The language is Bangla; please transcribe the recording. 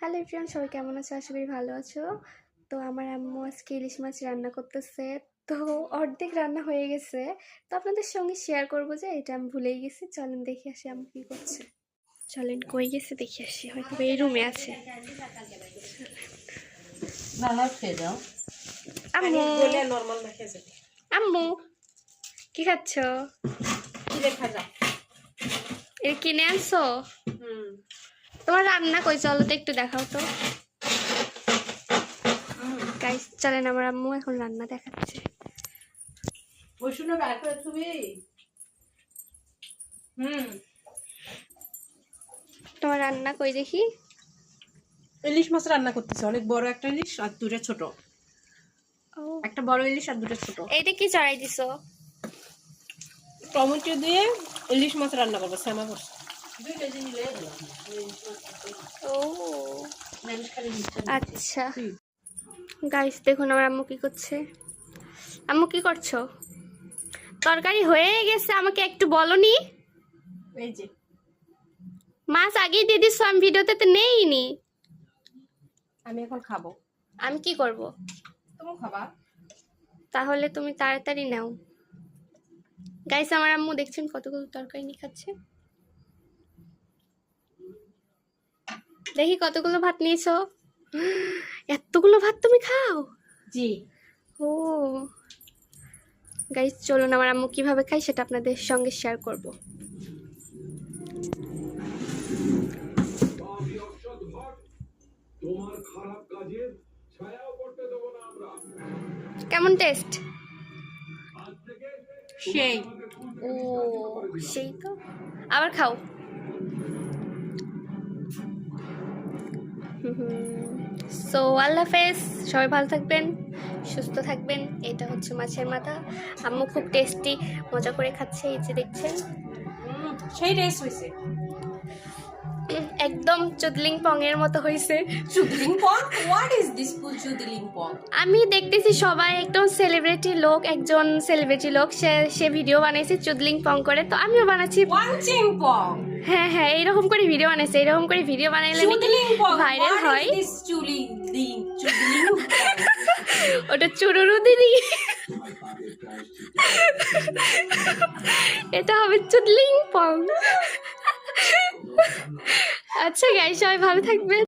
হ্যালো এভরিওয়ান, সবাই কেমন আছো? আশা করি ভালো আছো। তো আমার আম্মু আজকে ইলিশ মাছ রান্না করতেছে। তো অর্ধেক রান্না হয়ে গেছে, তো আপনাদের সঙ্গে শেয়ার করবো যে এটা আমি ভুলেই গেছি। চলেন দেখে আসি আম্মু কি করছে। চলেন কই গেছে দেখে আসি, হয়তো এই রুমে আছে। আম্মু আম্মু কি খাচ্ছ? এ কিনে আনছো? তোমার রান্না কই, চলো তো একটু দেখাও তো। গাইস চলেন, আমার আম্মু এখন রান্না দেখাচ্ছে। তোমার রান্না কই দেখি। ইলিশ মাছ রান্না করতেছে, অনেক বড় একটা ইলিশ আর দুটো ছোট। ও, একটা বড় ইলিশ আর দুটো ছোট। এইটা কি চড়াই দিছো? টমেটো দিয়ে ইলিশ মাছ রান্না করবো, শ্যামা করছে। ও আচ্ছা, গাইস দেখুন আমার আম্মু কি করছে। আম্মু কি করছো? তরকারি হয়ে গেছে, আমাকে একটু বলনি। এই যে মাছ আগেই দিয়ে দিছো, আমি ভিডিওতে তো নেইনি। আমি এখন খাবো। আমি কি করব? তুমি খাবা? তাহলে তুমি তাড়াতাড়ি নাও। গাইস আমার আম্মু দেখছেন কতগুলো তরকারি নিয়ে খাচ্ছে। দেখি কতগুলো ভাত নিয়েছো। এতগুলো ভাত তুমি খাও? জি। ও গাইস চলুন আমার আম্মু কিভাবে খাই সেটা আপনাদের সঙ্গে শেয়ার করব। কেমন টেস্ট? সেই ও সেই তো, আবার খাও। সো আল্লাহ হাফেজ, সবাই ভালো থাকবেন, সুস্থ থাকবেন। এটা হচ্ছে মাছের মাথা, আম্মু খুব টেস্টি মজা করে খাচ্ছে, এই যে দেখছেন। সেই টেস্ট হয়েছে, একদম চুদলিং পং এর মতো হয়েছে। চুদলিং পং? হোয়াট ইজ দিস চুদলিং পং? আমি দেখতেছি সবাই একদম সেলিব্রিটি লোক, একজন সেলিব্রিটি লোক, সে ভিডিও বানাইছে চুদলিং পং করে, তো আমিও বানাচ্ছি ওয়াংচিং পং। হ্যাঁ হ্যাঁ, এইরকম করে ভিডিও বানাইছে। এইরকম করে ভিডিও বানাইলে ভাইরাল হয়। ওটা চুরুরু দিদি, এটা হবে চুদলিং পং। আচ্ছা গাইস, সবাই ভালো থাকবেন।